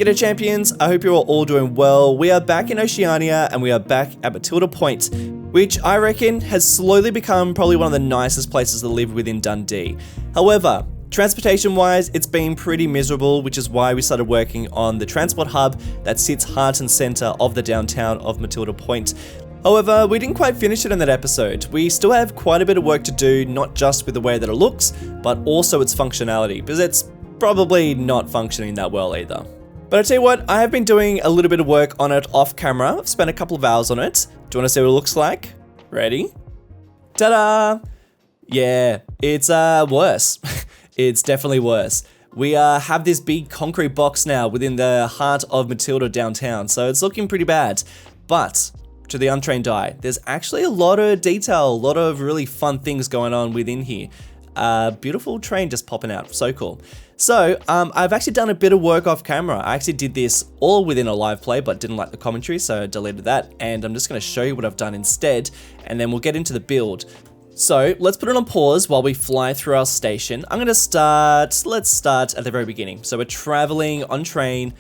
G'day champions, I hope you're all doing well. We are back in Oceania and we are back at Matilda Point, which I reckon has slowly become probably one of the nicest places to live within Dundee. However, transportation wise, it's been pretty miserable, which is why we started working on the transport hub that sits heart and center of the downtown of Matilda Point. However, we didn't quite finish it in that episode. We still have quite a bit of work to do, not just with the way that it looks, but also its functionality, because it's probably not functioning that well either. But I tell you what, I have been doing a little bit of work on it off camera. I've spent a couple of hours on it. Do you want to see what it looks like? Ready? Ta-da! Yeah, it's worse. It's definitely worse. We have this big concrete box now within the heart of Matilda downtown, so it's looking pretty bad. But to the untrained eye, there's actually a lot of detail, a lot of really fun things going on within here. Beautiful train just popping out, so cool. So, I've actually done a bit of work off camera. I actually did this all within a live play, but didn't like the commentary, so I deleted that. And I'm just gonna show you what I've done instead, and then we'll get into the build. So, let's put it on pause while we fly through our station. Let's start at the very beginning. So we're traveling on train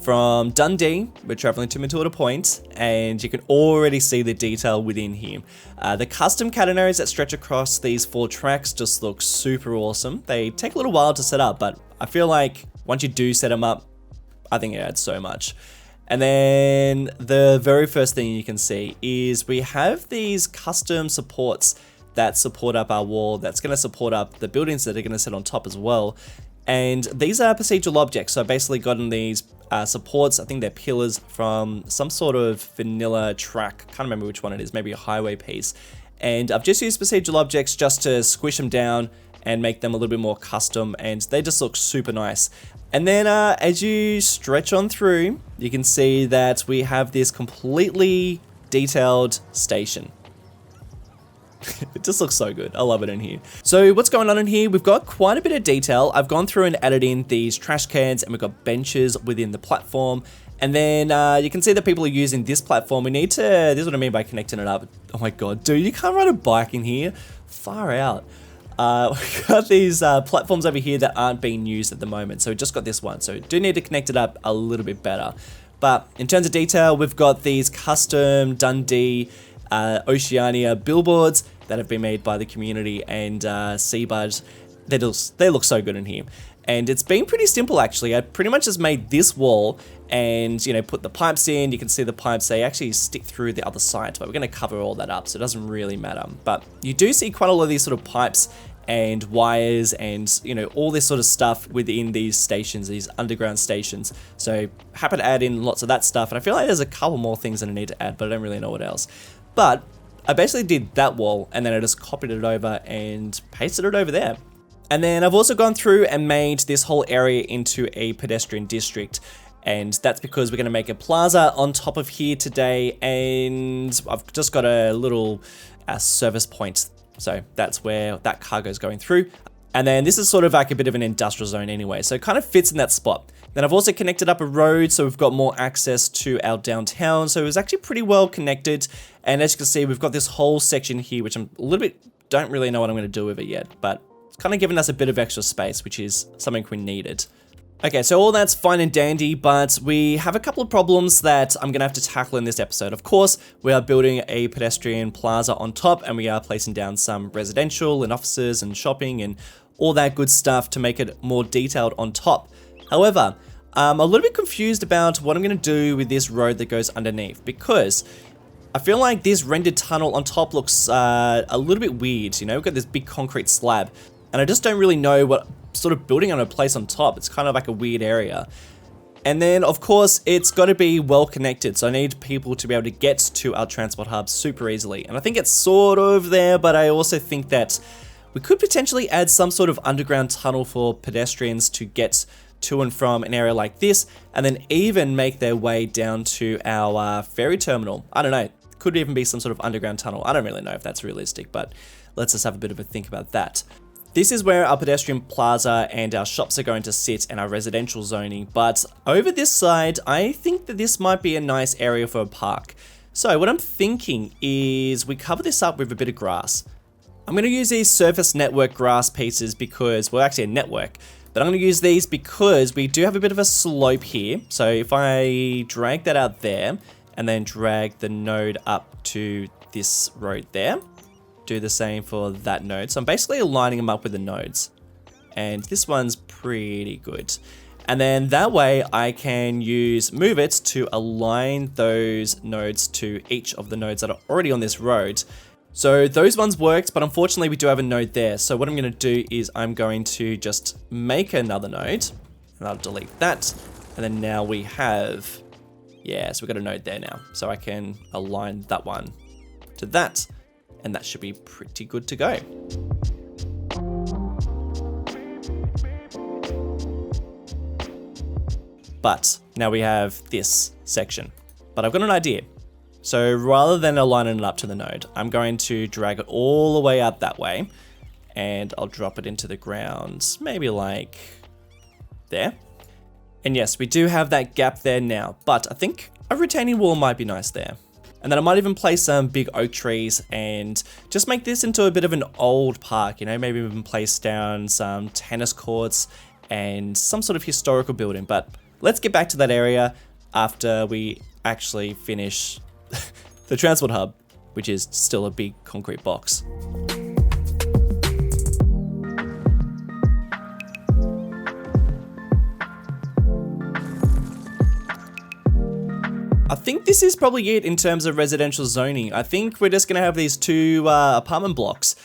from Dundee, we're traveling to Matilda Point, and you can already see the detail within here. The custom catenaries that stretch across these 4 tracks just look super awesome. They take a little while to set up, but I feel like once you do set them up, I think it adds so much. And then the very first thing you can see is we have these custom supports that support up our wall, that's going to support up the buildings that are going to sit on top as well. And these are procedural objects, so I've basically gotten these supports, I think they're pillars from some sort of vanilla track, can't remember which one it is, maybe a highway piece. And I've just used procedural objects just to squish them down and make them a little bit more custom, and they just look super nice. And then as you stretch on through, you can see that we have this completely detailed station. It just looks so good. I love it in here. So what's going on in here? We've got quite a bit of detail. I've gone through and added in these trash cans, and we've got benches within the platform. And then you can see that people are using this platform. We need to, this is what I mean by connecting it up. Oh my God, dude, you can't ride a bike in here. Far out. We've got these platforms over here that aren't being used at the moment. So we just got this one. So we do need to connect it up a little bit better. But in terms of detail, we've got these custom Dundee Oceania billboards that have been made by the community and Seabud. They look so good in here. And it's been pretty simple actually. I pretty much just made this wall and, you know, put the pipes in. You can see the pipes, they actually stick through the other side, but we're going to cover all that up, so it doesn't really matter. But you do see quite a lot of these sort of pipes and wires and, you know, all this sort of stuff within these stations, these underground stations. So happy to add in lots of that stuff. And I feel like there's a couple more things that I need to add, but I don't really know what else. But I basically did that wall and then I just copied it over and pasted it over there. And then I've also gone through and made this whole area into a pedestrian district. And that's because we're going to make a plaza on top of here today. And I've just got a little service point. So that's where that cargo's going through. And then this is sort of like a bit of an industrial zone anyway. So it kind of fits in that spot. Then I've also connected up a road, so we've got more access to our downtown. So it was actually pretty well connected. And as you can see, we've got this whole section here, which I'm a little bit, don't really know what I'm going to do with it yet, but it's kind of giving us a bit of extra space, which is something we needed. Okay, so all that's fine and dandy, but we have a couple of problems that I'm going to have to tackle in this episode. Of course, we are building a pedestrian plaza on top, and we are placing down some residential and offices and shopping and all that good stuff to make it more detailed on top. However, I'm a little bit confused about what I'm going to do with this road that goes underneath, because I feel like this rendered tunnel on top looks a little bit weird. You know, we've got this big concrete slab, and I just don't really know what sort of building I'm going to place on top. It's kind of like a weird area. And then, of course, it's got to be well connected, so I need people to be able to get to our transport hub super easily. And I think it's sort of there, but I also think that we could potentially add some sort of underground tunnel for pedestrians to get to and from an area like this, and then even make their way down to our ferry terminal. I don't know, could even be some sort of underground tunnel. I don't really know if that's realistic, but let's just have a bit of a think about that. This is where our pedestrian plaza and our shops are going to sit and our residential zoning, but over this side, I think that this might be a nice area for a park. So what I'm thinking is we cover this up with a bit of grass. I'm going to use these surface network grass pieces because, well, actually a network, But I'm going to use these because we do have a bit of a slope here. So if I drag that out there and then drag the node up to this road there, do the same for that node. So I'm basically aligning them up with the nodes. And this one's pretty good. And then that way I can use move it to align those nodes to each of the nodes that are already on this road. So those ones worked, but unfortunately we do have a node there. So what I'm going to do is I'm going to just make another node and I'll delete that. And then now we have, yeah, so we've got a node there now. So I can align that one to that and that should be pretty good to go. But now we have this section, but I've got an idea. So rather than aligning it up to the node, I'm going to drag it all the way out that way and I'll drop it into the ground, maybe like there. And yes, we do have that gap there now, but I think a retaining wall might be nice there. And then I might even place some big oak trees and just make this into a bit of an old park, you know, maybe even place down some tennis courts and some sort of historical building. But let's get back to that area after we actually finish the transport hub, which is still a big concrete box. I think this is probably it in terms of residential zoning. I think we're just gonna have these two apartment blocks.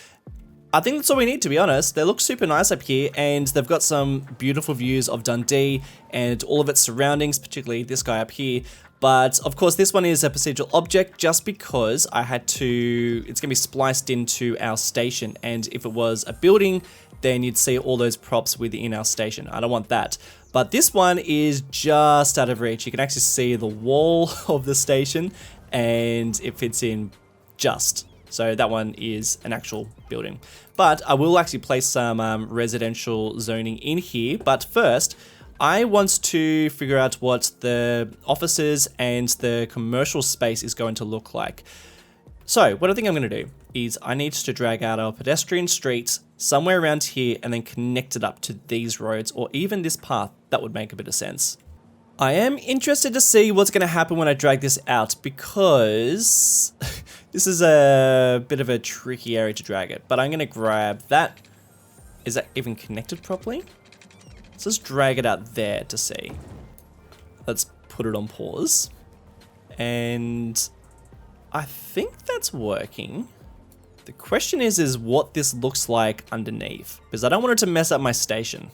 I think that's all we need, to be honest. They look super nice up here and they've got some beautiful views of Dundee and all of its surroundings, particularly this guy up here. But of course, this one is a procedural object just because I had to, it's gonna be spliced into our station. And if it was a building, then you'd see all those props within our station. I don't want that. But this one is just out of reach. You can actually see the wall of the station and it fits in just. So that one is an actual building. But I will actually place some residential zoning in here. But first, I want to figure out what the offices and the commercial space is going to look like. So what I think I'm going to do is I need to drag out our pedestrian streets somewhere around here and then connect it up to these roads or even this path. That would make a bit of sense. I am interested to see what's going to happen when I drag this out because this is a bit of a tricky area to drag it, but I'm going to grab that. Is that even connected properly? Let's just drag it out there to see. Let's put it on pause. And I think that's working. The question is what this looks like underneath, because I don't want it to mess up my station.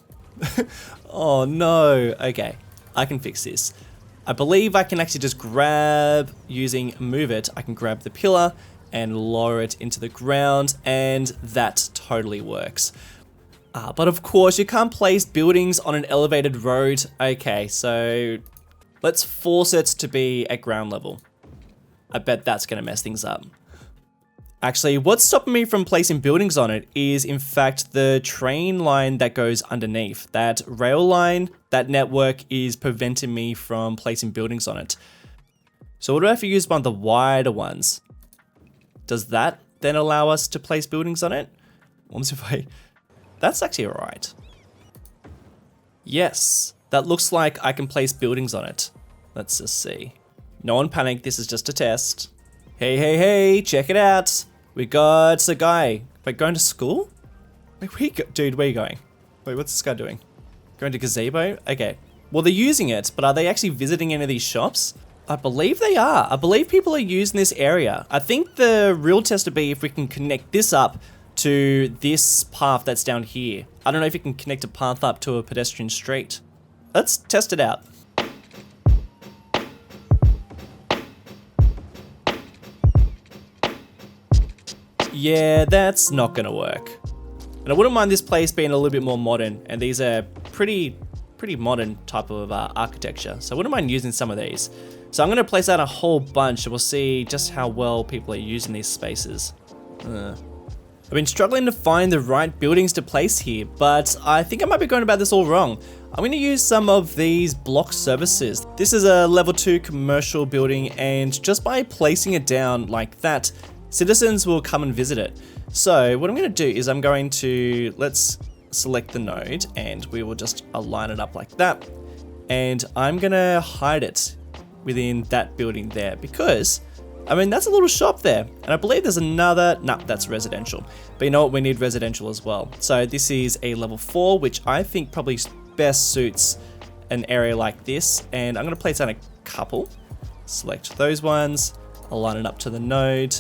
Oh no, okay. I can fix this. I believe I can actually just grab, using move it, I can grab the pillar and lower it into the ground and that totally works. But of course you can't place buildings on an elevated road. Okay, so let's force it to be at ground level. I bet that's gonna mess things up. Actually, what's stopping me from placing buildings on it is in fact the train line that goes underneath. That rail line, that network is preventing me from placing buildings on it. So what if I use one of the wider ones? Does that then allow us to place buildings on it? What if I... That's actually alright. Yes, that looks like I can place buildings on it. Let's just see. No one panic, this is just a test. Hey, check it out. We got a guy. Wait, going to school? Wait, dude, where are you going? Wait, what's this guy doing? Going to gazebo? Okay. Well, they're using it, but are they actually visiting any of these shops? I believe they are. I believe people are using this area. I think the real test would be if we can connect this up to this path that's down here. I don't know if you can connect a path up to a pedestrian street. Let's test it out. Yeah, that's not gonna work. And I wouldn't mind this place being a little bit more modern, and these are pretty modern type of architecture. So I wouldn't mind using some of these. So I'm gonna place out a whole bunch and we'll see just how well people are using these spaces. I've been struggling to find the right buildings to place here, but I think I might be going about this all wrong. I'm gonna use some of these block services. This is a level 2 commercial building, and just by placing it down like that, citizens will come and visit it. So what I'm going to do is I'm going to, let's select the node and we will just align it up like that. And I'm gonna hide it within that building there because, I mean, that's a little shop there. And I believe there's another, nah, that's residential. But you know what, we need residential as well. So this is a level 4, which I think probably best suits an area like this. And I'm gonna place down a couple. Select those ones, align it up to the node.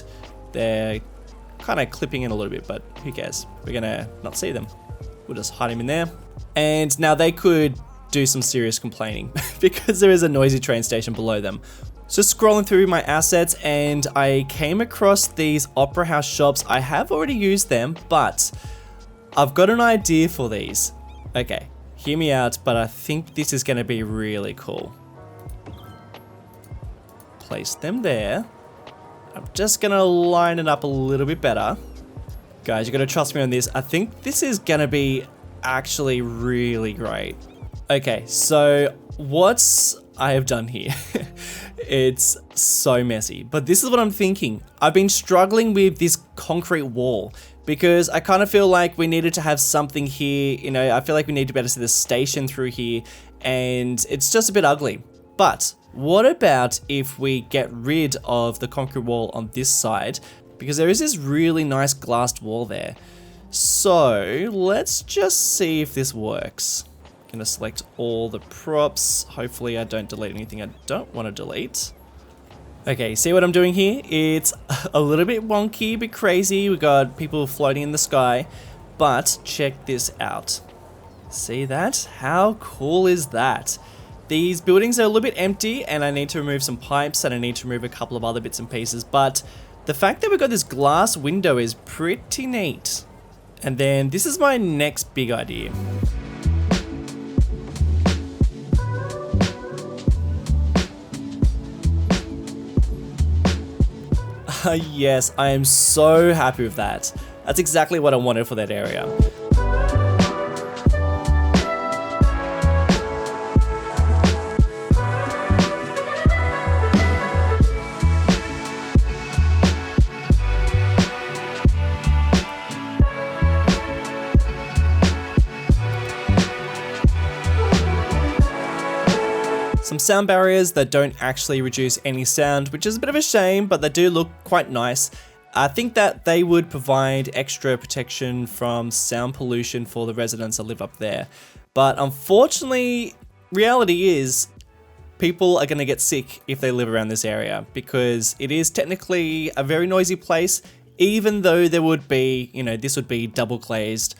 They're kind of clipping in a little bit, but who cares? We're gonna not see them. We'll just hide them in there. And now they could do some serious complaining because there is a noisy train station below them. So scrolling through my assets and I came across these opera house shops. I have already used them, but I've got an idea for these. Okay, hear me out, but I think this is gonna be really cool. Place them there. I'm just gonna line it up a little bit better. Guys, you gotta trust me on this. I think this is gonna be actually really great. Okay, so what I have done here, it's so messy, but this is what I'm thinking. I've been struggling with this concrete wall because I kind of feel like we needed to have something here. You know, I feel like we need to better see the station through here and it's just a bit ugly. But what about if we get rid of the concrete wall on this side? Because there is this really nice glassed wall there. So let's just see if this works. Gonna select all the props. Hopefully I don't delete anything I don't want to delete. Okay, see what I'm doing here? It's a little bit wonky, a bit crazy. We got people floating in the sky, but check this out. See that? How cool is that? These buildings are a little bit empty and I need to remove some pipes and I need to remove a couple of other bits and pieces, but the fact that we've got this glass window is pretty neat. And then this is my next big idea. Yes, I am so happy with that. That's exactly what I wanted for that area. Some sound barriers that don't actually reduce any sound, which is a bit of a shame, but they do look quite nice. I think that they would provide extra protection from sound pollution for the residents that live up there. But unfortunately, reality is people are going to get sick if they live around this area because it is technically a very noisy place, even though there would be, you know, this would be double glazed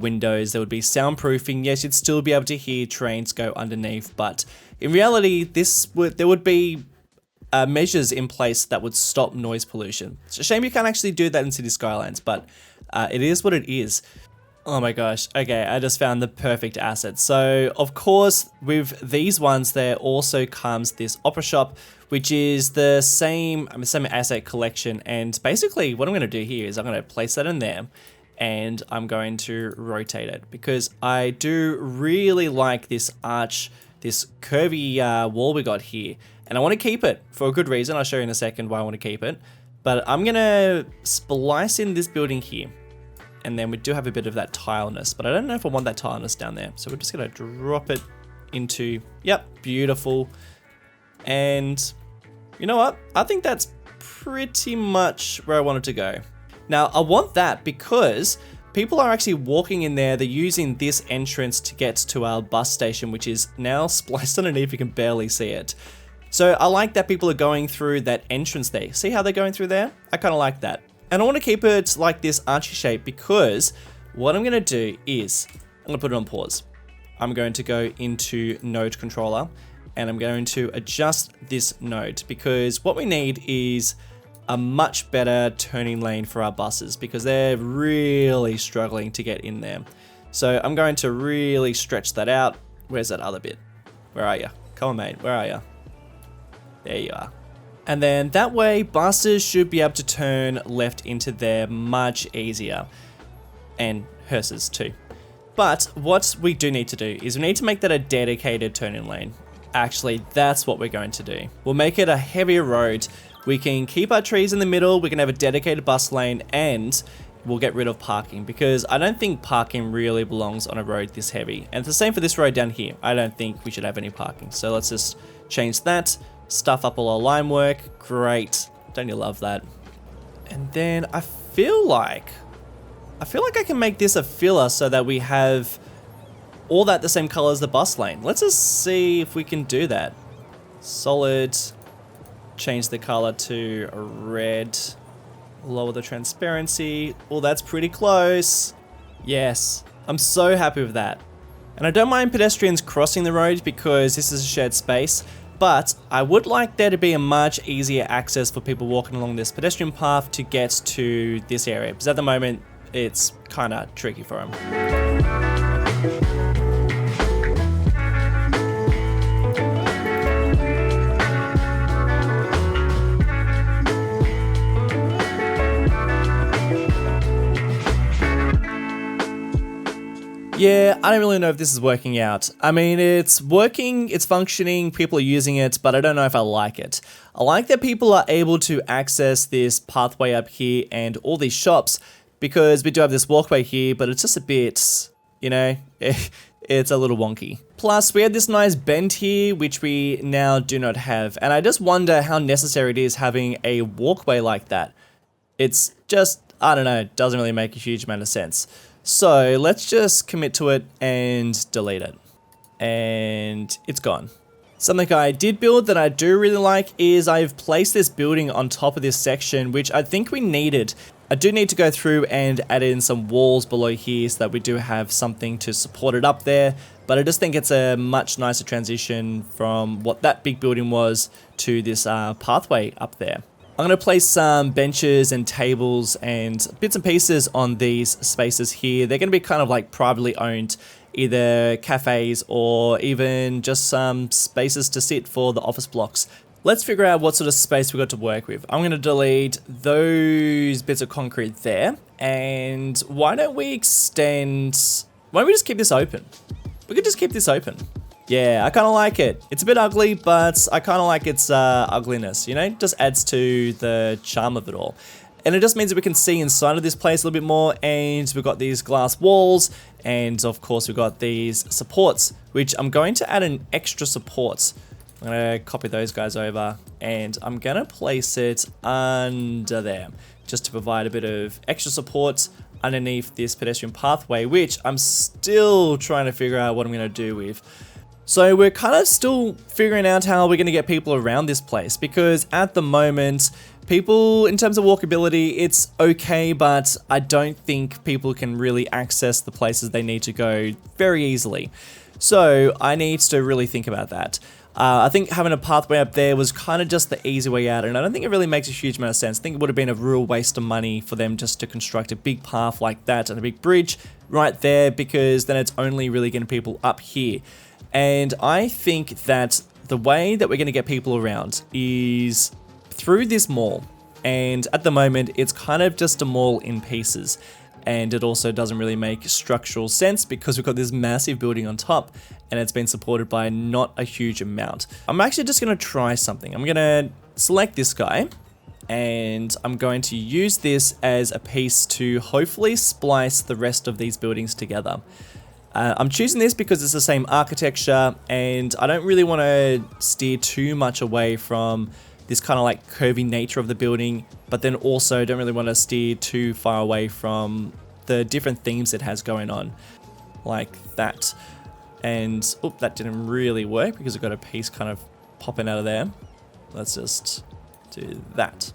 windows, there would be soundproofing. Yes, you'd still be able to hear trains go underneath, but in reality, there would be measures in place that would stop noise pollution. It's a shame you can't actually do that in City Skylines, but it is what it is. Oh my gosh, okay, I just found the perfect asset. So, of course, with these ones, there also comes this opera shop, which is the same asset collection. And basically, what I'm going to do here is I'm going to place that in there, and I'm going to rotate it because I do really like this arch, this curvy wall we got here, and I want to keep it for a good reason. I'll show you in a second why I want to keep it, but I'm gonna splice in this building here, and then we do have a bit of that tileness, but I don't know if I want that tileness down there, so we're just gonna drop it into, yep, beautiful. And you know what? I think that's pretty much where I want it to go. Now, I want that because people are actually walking in there. They're using this entrance to get to our bus station, which is now spliced underneath. You can barely see it. So I like that people are going through that entrance there. See how they're going through there? I kind of like that. And I want to keep it like this archy shape because what I'm going to do is, I'm going to put it on pause. I'm going to go into node controller and I'm going to adjust this node because what we need is a much better turning lane for our buses because they're really struggling to get in there. So I'm going to really stretch that out. Where's that other bit? Where are you? Come on, mate. Where are you? There you are. And then that way buses should be able to turn left into there much easier. And hearses too. But what we do need to do is we need to make that a dedicated turning lane. Actually, that's what we're going to do. We'll make it a heavier road. We can keep our trees in the middle, we can have a dedicated bus lane, and we'll get rid of parking, because I don't think parking really belongs on a road this heavy. And it's the same for this road down here. I don't think we should have any parking. So let's just change that, stuff up all our line work. Great. Don't you love that? And then I feel like I can make this a filler so that we have all that the same color as the bus lane. Let's just see if we can do that. Solid, change the color to a red, lower the transparency. Oh, that's pretty close. Yes, I'm so happy with that. And I don't mind pedestrians crossing the road because this is a shared space, but I would like there to be a much easier access for people walking along this pedestrian path to get to this area, because at the moment it's kind of tricky for them. Yeah, I don't really know if this is working out. I mean, it's working, it's functioning, people are using it, but I don't know if I like it. I like that people are able to access this pathway up here and all these shops, because we do have this walkway here, but it's just a bit, you know, it's a little wonky. Plus, we had this nice bend here, which we now do not have, and I just wonder how necessary it is having a walkway like that. It's just, I don't know, it doesn't really make a huge amount of sense. So let's just commit to it and delete it. And it's gone. Something I did build that I do really like is I've placed this building on top of this section, which I think we needed. I do need to go through and add in some walls below here so that we do have something to support it up there. But I just think it's a much nicer transition from what that big building was to this pathway up there. I'm going to place some benches and tables and bits and pieces on these spaces here. They're going to be kind of like privately owned, either cafes or even just some spaces to sit for the office blocks. Let's figure out what sort of space we've got to work with. I'm going to delete those bits of concrete there. And why don't we just keep this open? We could just keep this open. Yeah, I kind of like it. It's a bit ugly, but I kind of like its ugliness, you know? Just adds to the charm of it all. And it just means that we can see inside of this place a little bit more, and we've got these glass walls, and of course we've got these supports, which I'm going to add an extra support. I'm going to copy those guys over, and I'm going to place it under there, just to provide a bit of extra support underneath this pedestrian pathway, which I'm still trying to figure out what I'm going to do with. So we're kind of still figuring out how we're going to get people around this place, because at the moment, people, in terms of walkability, it's okay, but I don't think people can really access the places they need to go very easily. So I need to really think about that. I think having a pathway up there was kind of just the easy way out, and I don't think it really makes a huge amount of sense. I think it would have been a real waste of money for them just to construct a big path like that and a big bridge right there, because then it's only really getting people up here. And I think that the way that we're going to get people around is through this mall. And at the moment, it's kind of just a mall in pieces. And it also doesn't really make structural sense because we've got this massive building on top and it's been supported by not a huge amount. I'm actually just going to try something. I'm going to select this guy and I'm going to use this as a piece to hopefully splice the rest of these buildings together. I'm choosing this because it's the same architecture and I don't really want to steer too much away from this kind of like curvy nature of the building, but then also don't really want to steer too far away from the different themes it has going on, like that. And, oh, that didn't really work because it got a piece kind of popping out of there. Let's just do that.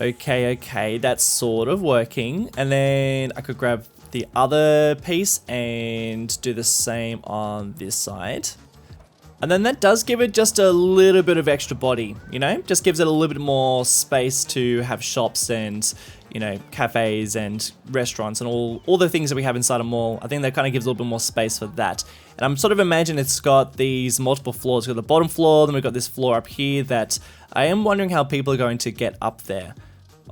Okay, that's sort of working. And then I could grab the other piece and do the same on this side. And then that does give it just a little bit of extra body, you know? Just gives it a little bit more space to have shops and, you know, cafes and restaurants and all the things that we have inside a mall. I think that kind of gives a little bit more space for that. And I'm sort of imagining it's got these multiple floors. We've got the bottom floor, then we've got this floor up here that I am wondering how people are going to get up there.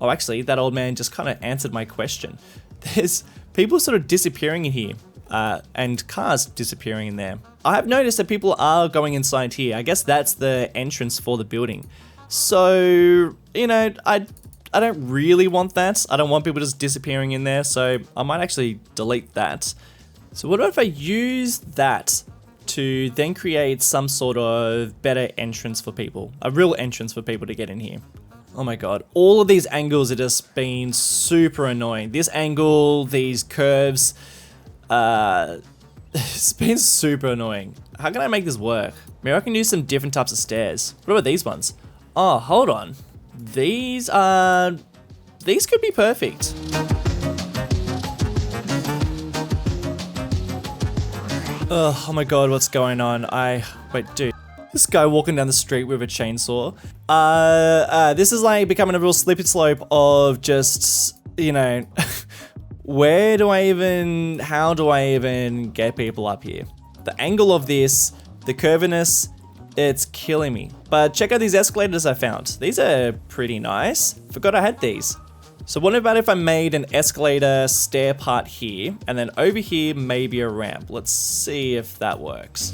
Oh, actually, that old man just kind of answered my question. There's people sort of disappearing in here. And cars disappearing in there. I have noticed that people are going inside here. I guess that's the entrance for the building. So, you know, I I don't really want that. I don't want people just disappearing in there, so I might actually delete that. So what if I use that to then create some sort of better entrance for people, a real entrance for people to get in here. Oh my god, all of these angles are just being super annoying. This angle, these curves, it's been super annoying. How can I make this work? Maybe I can use some different types of stairs. What about these ones? Oh, hold on. These could be perfect. Oh my god, what's going on? Wait, dude. This guy walking down the street with a chainsaw. This is like becoming a real slippery slope of just, you know, how do I even get people up here? The angle of this, the curviness, it's killing me. But check out these escalators I found. These are pretty nice. Forgot I had these. So what about if I made an escalator stair part here, and then over here maybe a ramp? Let's see if that works.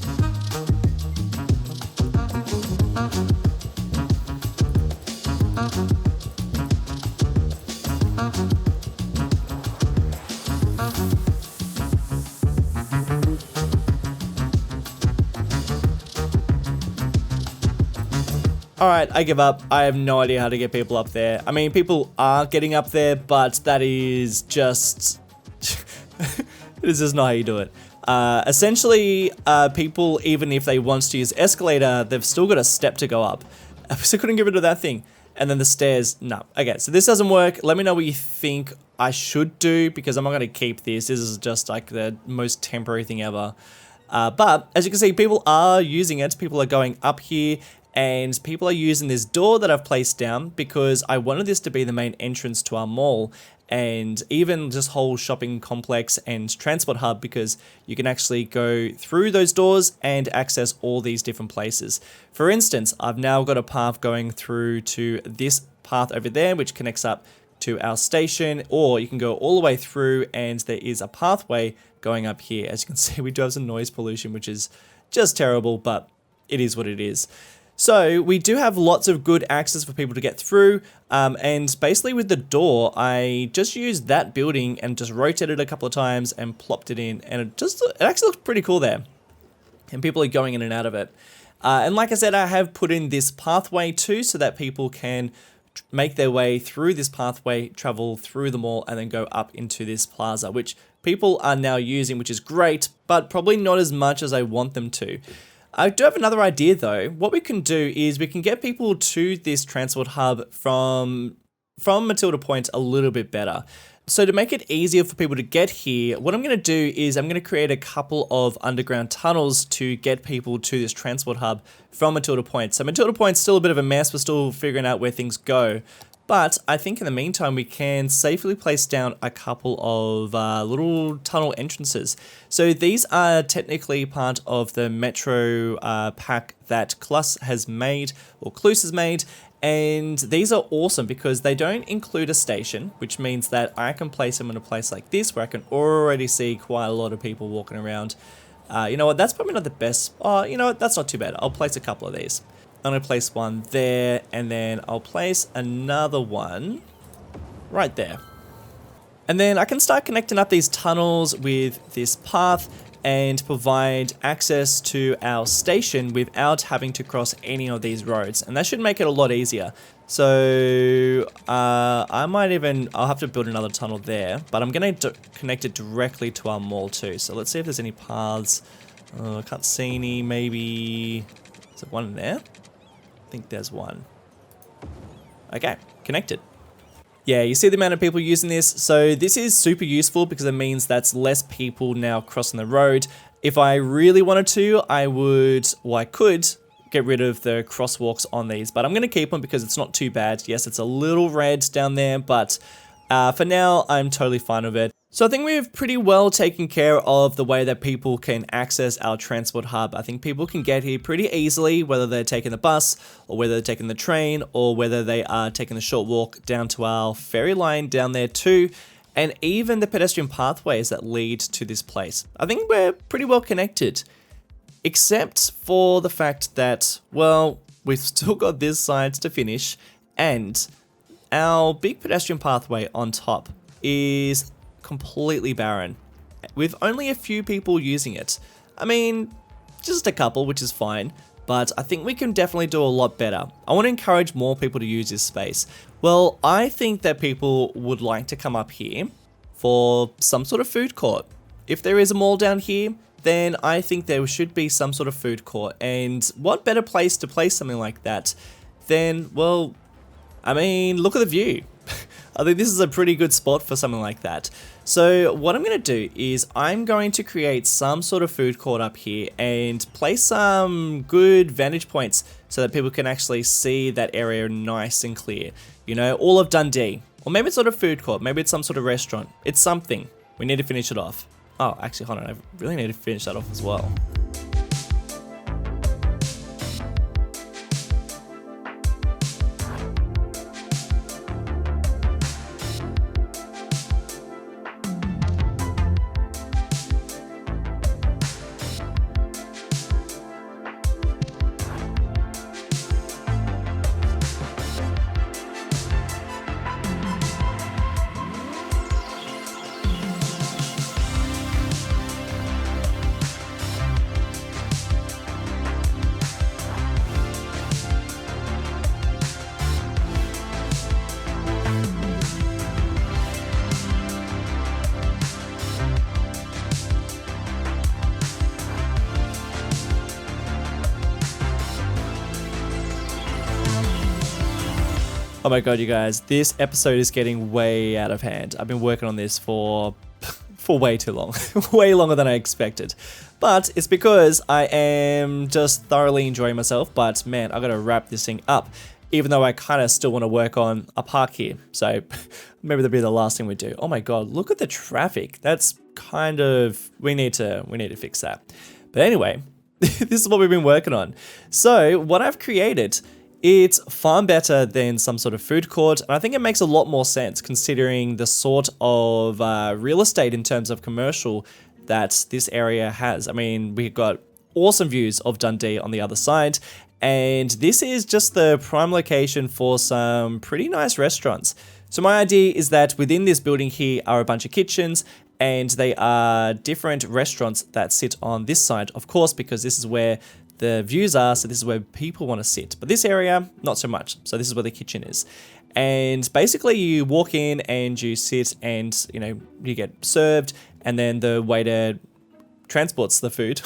Alright, I give up. I have no idea how to get people up there. I mean, people are getting up there, but that is just... it is just not how you do it. Essentially, people, even if they want to use escalator, they've still got a step to go up. So I couldn't get rid of that thing. And then the stairs, no. Okay, so this doesn't work. Let me know what you think I should do, because I'm not going to keep this. This is just like the most temporary thing ever. But as you can see, people are using it. People are going up here. And people are using this door that I've placed down because I wanted this to be the main entrance to our mall and even just whole shopping complex and transport hub, because you can actually go through those doors and access all these different places. For instance, I've now got a path going through to this path over there, which connects up to our station, or you can go all the way through and there is a pathway going up here. As you can see, we do have some noise pollution, which is just terrible, but it is what it is. So we do have lots of good access for people to get through, and basically with the door, I just used that building and just rotated it a couple of times and plopped it in, and it actually looks pretty cool there. And people are going in and out of it. And like I said, I have put in this pathway too, so that people can make their way through this pathway, travel through the mall, and then go up into this plaza, which people are now using, which is great, but probably not as much as I want them to. I do have another idea though. What we can do is we can get people to this transport hub from Matilda Point a little bit better. So to make it easier for people to get here, what I'm going to do is I'm going to create a couple of underground tunnels to get people to this transport hub from Matilda Point. So Matilda Point's still a bit of a mess. We're still figuring out where things go. But I think in the meantime, we can safely place down a couple of little tunnel entrances. So these are technically part of the metro pack that Klus has made, and these are awesome because they don't include a station, which means that I can place them in a place like this where I can already see quite a lot of people walking around. You know what, that's probably not the best. Oh, you know what, that's not too bad. I'll place a couple of these. I'm going to place one there, and then I'll place another one right there. And then I can start connecting up these tunnels with this path and provide access to our station without having to cross any of these roads. And that should make it a lot easier. So I'll have to build another tunnel there, but I'm going to connect it directly to our mall too. So let's see if there's any paths. I can't see any, maybe, is there one in there? I think there's one. Okay, connected. Yeah, you see the amount of people using this. So this is super useful because it means that's less people now crossing the road. If I really wanted to, I could get rid of the crosswalks on these, but I'm going to keep them because it's not too bad. Yes, it's a little red down there, but for now, I'm totally fine with it. So I think we've pretty well taken care of the way that people can access our transport hub. I think people can get here pretty easily, whether they're taking the bus or whether they're taking the train or whether they are taking the short walk down to our ferry line down there too, and even the pedestrian pathways that lead to this place. I think we're pretty well connected, except for the fact that, well, we've still got this side to finish, and our big pedestrian pathway on top is completely barren, with only a few people using it. I mean, just a couple, which is fine, but I think we can definitely do a lot better. I want to encourage more people to use this space. Well, I think that people would like to come up here for some sort of food court. If there is a mall down here, then I think there should be some sort of food court. And what better place to place something like that than, well, I mean, look at the view. I think this is a pretty good spot for something like that. So what I'm going to do is I'm going to create some sort of food court up here and place some good vantage points so that people can actually see that area nice and clear. You know, all of Dundee. Or maybe it's not a food court, maybe it's some sort of restaurant. It's something. We need to finish it off. Oh, actually, hold on, I really need to finish that off as well. Oh my god, you guys, this episode is getting way out of hand. I've been working on this for way too long, way longer than I expected. But it's because I am just thoroughly enjoying myself, but man, I gotta wrap this thing up, even though I kind of still want to work on a park here. So maybe that'll be the last thing we do. Oh my god, look at the traffic. That's kind of, we need to fix that. But anyway, this is what we've been working on. So what I've created, it's far better than some sort of food court, and I think it makes a lot more sense considering the sort of real estate in terms of commercial that this area has. I mean, we've got awesome views of Dundee on the other side, and this is just the prime location for some pretty nice restaurants. So my idea is that within this building here are a bunch of kitchens, and they are different restaurants that sit on this side, of course, because this is where the views are, so this is where people want to sit. But this area, not so much. So this is where the kitchen is. And basically you walk in and you sit and, you know, you get served, and then the waiter transports the food,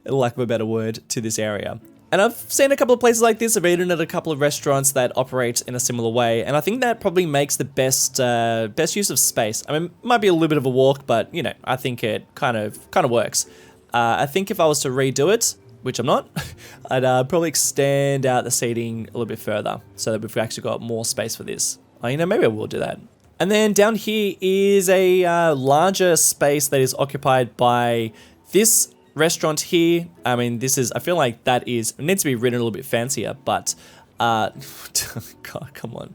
lack of a better word, to this area. And I've seen a couple of places like this. I've eaten at a couple of restaurants that operate in a similar way, and I think that probably makes the best use of space. I mean, it might be a little bit of a walk, but you know, I think it kind of works. I think if I was to redo it, which I'm not, I'd probably extend out the seating a little bit further so that we've actually got more space for this. You know, maybe I will do that. And then down here is a larger space that is occupied by this restaurant here. I mean, this is, I feel like that is, it needs to be written a little bit fancier, but, God, come on.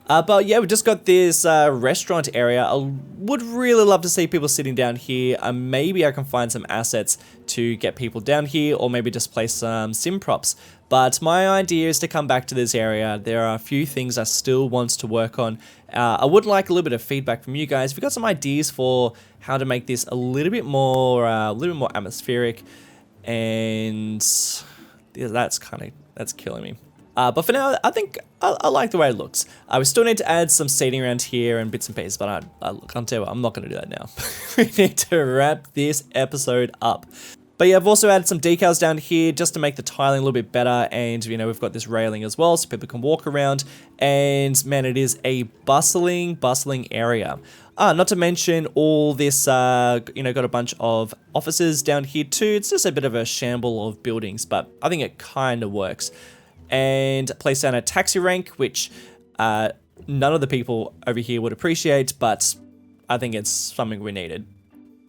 But yeah, we just got this restaurant area. I would really love to see people sitting down here. Maybe I can find some assets to get people down here, or maybe just place some sim props. But my idea is to come back to this area. There are a few things I still want to work on. I would like a little bit of feedback from you guys. If you've got some ideas for how to make this a little bit more atmospheric, and that's killing me. But for now, I think I like the way it looks. We still need to add some seating around here and bits and pieces, but I can't tell you what, I'm not going to do that now. We need to wrap this episode up. But yeah, I've also added some decals down here just to make the tiling a little bit better, and you know, we've got this railing as well so people can walk around, and man, it is a bustling area. Not to mention all this, you know, got a bunch of offices down here too. It's just a bit of a shamble of buildings, but I think it kind of works. And place down a taxi rank, which none of the people over here would appreciate, but I think it's something we needed.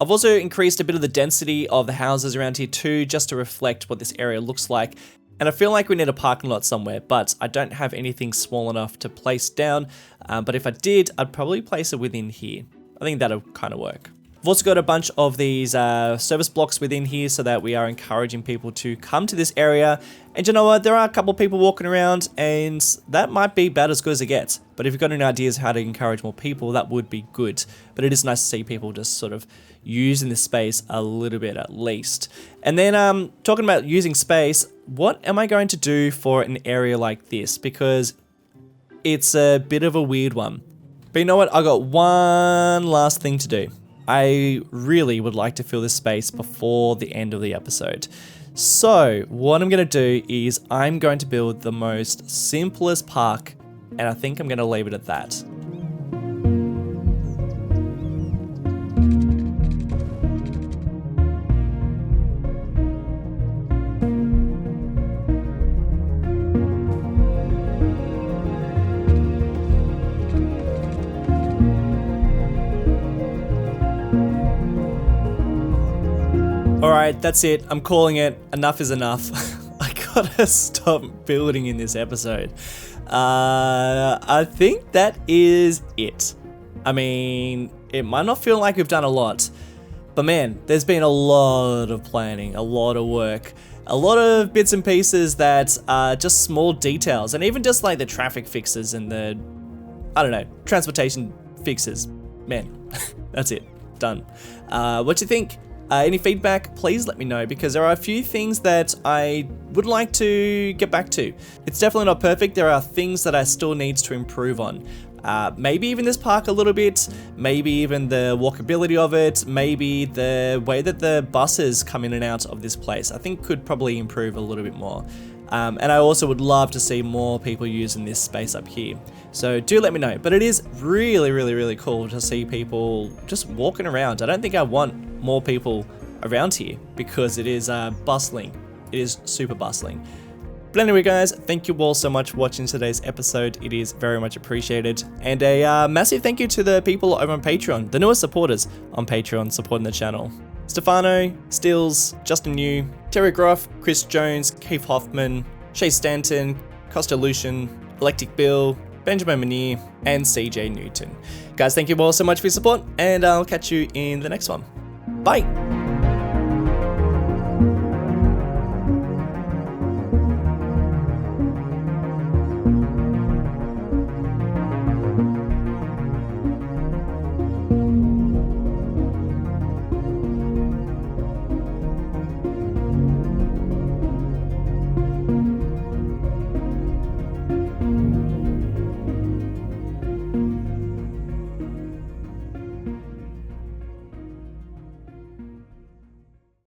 I've also increased a bit of the density of the houses around here too, just to reflect what this area looks like. And I feel like we need a parking lot somewhere, but I don't have anything small enough to place down. But if I did, I'd probably place it within here. I think that'll kind of work. I've also got a bunch of these service blocks within here so that we are encouraging people to come to this area. And you know what? There are a couple people walking around and that might be about as good as it gets. But if you've got any ideas how to encourage more people, that would be good. But it is nice to see people just sort of using this space a little bit at least. And then talking about using space, what am I going to do for an area like this? Because it's a bit of a weird one. But you know what? I got one last thing to do. I really would like to fill this space before the end of the episode. So what I'm going to do is I'm going to build the most simplest park, and I think I'm going to leave it at that. Alright, that's it. I'm calling it. Enough is enough. I gotta stop building in this episode. I think that is it. I mean, it might not feel like we've done a lot, but man, there's been a lot of planning, a lot of work, a lot of bits and pieces that are just small details, and even just like the traffic fixes and the, I don't know, transportation fixes. Man, that's it. Done. What do you think? Any feedback, please let me know, because there are a few things that I would like to get back to. It's definitely not perfect. There are things that I still need to improve on. Maybe even this park a little bit, maybe even the walkability of it, maybe the way that the buses come in and out of this place, I think could probably improve a little bit more. And I also would love to see more people using this space up here. So do let me know. But it is really, really, really cool to see people just walking around. I don't think I want more people around here because it is bustling. It is super bustling. But anyway, guys, thank you all so much for watching today's episode. It is very much appreciated. And a massive thank you to the people over on Patreon, the newest supporters on Patreon supporting the channel. Stefano, Stills, Justin New, Terry Groff, Chris Jones, Keith Hoffman, Shay Stanton, Costa Lucian, Electric Bill, Benjamin Manier, and CJ Newton. Guys, thank you all so much for your support, and I'll catch you in the next one. Bye!